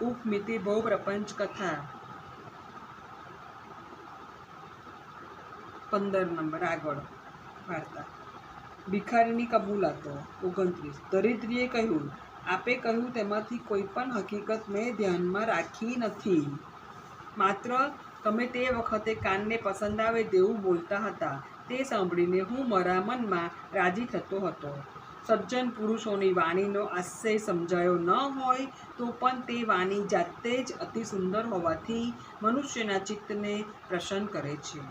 ઉપમિતિ બહુ પ્રપંચ કથા 15 નંબર આગળ વાર્તા. ભિખારીની કબૂલાતો 29. દરિદ્રીએ કહ્યું, આપે કહ્યું તેમાંથી કોઈ પણ હકીકત મેં ધ્યાનમાં રાખી નથી. માત્ર તમે તે વખતે કાનને પસંદ આવે તેવું બોલતા હતા તે સાંભળીને હું મારા મનમાં રાજી થતો હતો. સજ્જન પુરુષોની વાણીનો આશય સમજાયો ન હોય તો પણ તે વાણી જાતે જ અતિ સુંદર હોવાથી મનુષ્યના ચિત્તને પ્રસન્ન કરે છે.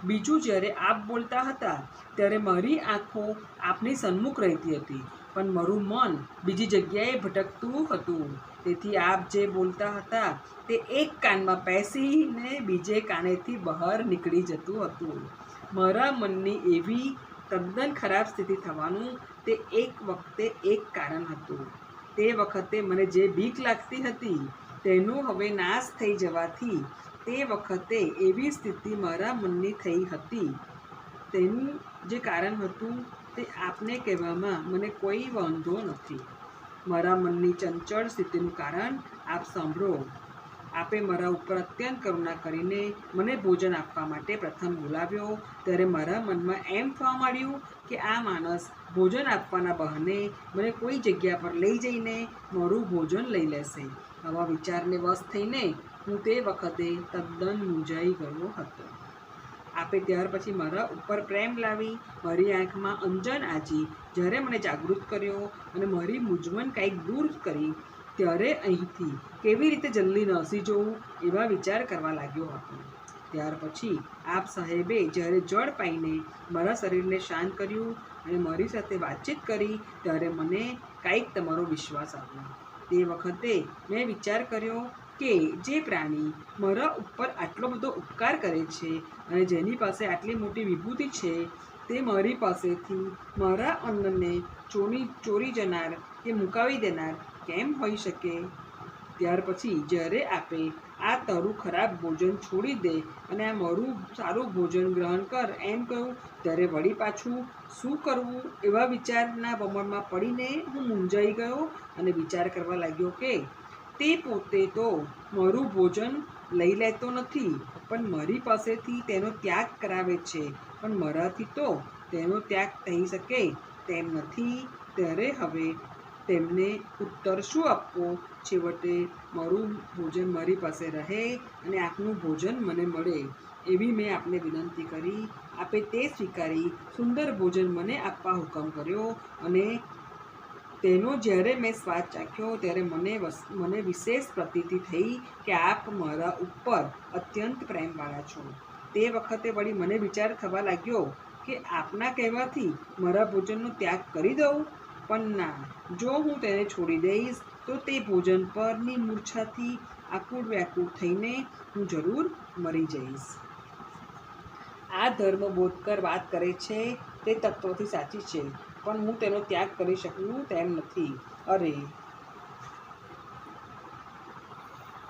બીજું, જ્યારે આપ બોલતા હતા ત્યારે મારી આંખો આપની સન્મુખ રહેતી હતી, પણ મારું મન બીજી જગ્યાએ ભટકતું હતું. તેથી આપ જે બોલતા હતા તે એક કાનમાં પેસીને બીજે કાનેથી બહાર નીકળી જતું હતું. મારા મનની એવી તદ્દન ખરાબ સ્થિતિ થવાનું તે એક વખતે એક કારણ હતું. તે વખતે મને જે બીક લાગતી હતી તેનો હવે નાશ થઈ જવાથી તે વખતે એવી સ્થિતિ મારા મનની થઈ હતી. તેનું જે કારણ હતું તે આપને કહેવામાં મને કોઈ વાંધો નથી. મારા મનની ચંચળ સ્થિતિનું કારણ આપ સાંભળો. આપે મારા ઉપર અત્યંત કરુણા કરીને મને ભોજન આપવા માટે પ્રથમ બોલાવ્યો ત્યારે મારા મનમાં એમ થવા માંડ્યું કે આ માણસ ભોજન આપવાના બહાને મને કોઈ જગ્યા પર લઈ જઈને મારું ભોજન લઈ લેશે. આવા વિચારને વશ થઈને હું તે વખતે તદ્દન મૂંઝાઈ ગયો હતો. આપે ત્યાર પછી મારા ઉપર પ્રેમ લાવી મારી આંખમાં અંજન આજી જ્યારે મને જાગૃત કર્યો અને મારી મૂંઝવણ કાંઈક દૂર કરી ત્યારે અહીંથી કેવી રીતે જલ્દી નાસી જવું એવા વિચાર કરવા લાગ્યો હતો. ત્યાર પછી આપ સાહેબે જ્યારે જળ પાઈને મારા શરીરને શાંત કર્યું અને મારી સાથે વાતચીત કરી ત્યારે મને કાંઈક તમારો વિશ્વાસ આવ્યો. તે વખતે મેં વિચાર કર્યો કે જે પ્રાણી મારા ઉપર આટલો બધો ઉપકાર કરે છે અને જેની પાસે આટલી મોટી વિભૂતિ છે તે મારી પાસેથી મારા અન્નને ચોરી જનાર કે મુકાવી દેનાર કેમ હોઈ શકે? ત્યાર પછી જ્યારે આપે આ તારું ખરાબ ભોજન છોડી દે અને આ મારું સારું ભોજન ગ્રહણ કર એમ કહ્યું ત્યારે વળી પાછું શું કરવું એવા વિચારના ભમરમાં પડીને હું મૂંઝાઈ ગયો અને વિચાર કરવા લાગ્યો કે તે પોતે તો મારું ભોજન લઈ લેતો નથી પણ મારી પાસેથી તેનો ત્યાગ કરાવે છે, પણ મારાથી તો તેનો ત્યાગ થઈ શકે તેમ નથી. ત્યારે હવે તેમને ઉત્તર શું આપવો? છેવટે મારું ભોજન મારી પાસે રહે અને આપનું ભોજન મને મળે એવી મેં આપને વિનંતી કરી. આપે તે સ્વીકારી સુંદર ભોજન મને આપવા હુકમ કર્યો અને તેનો જ્યારે મેં સ્વાદ ચાખ્યો ત્યારે મને વિશેષ પ્રતીતિ થઈ કે આપ મારા ઉપર અત્યંત પ્રેમવાળા છો. તે વખતે વળી મને વિચાર થવા લાગ્યો કે આપના કહેવાથી મારા ભોજનનો ત્યાગ કરી દઉં, પણ ના, જો હું તેને છોડી દઈશ તો તે ભોજન પરની મૂર્છાથી આકુળ વ્યાકુળ થઈને હું જરૂર મરી જઈશ. આ ધર્મબોધકર વાત કરે છે તે તત્વથી સાચી છે, પણ હું તેનો ત્યાગ કરી શકું તેમ નથી. અરે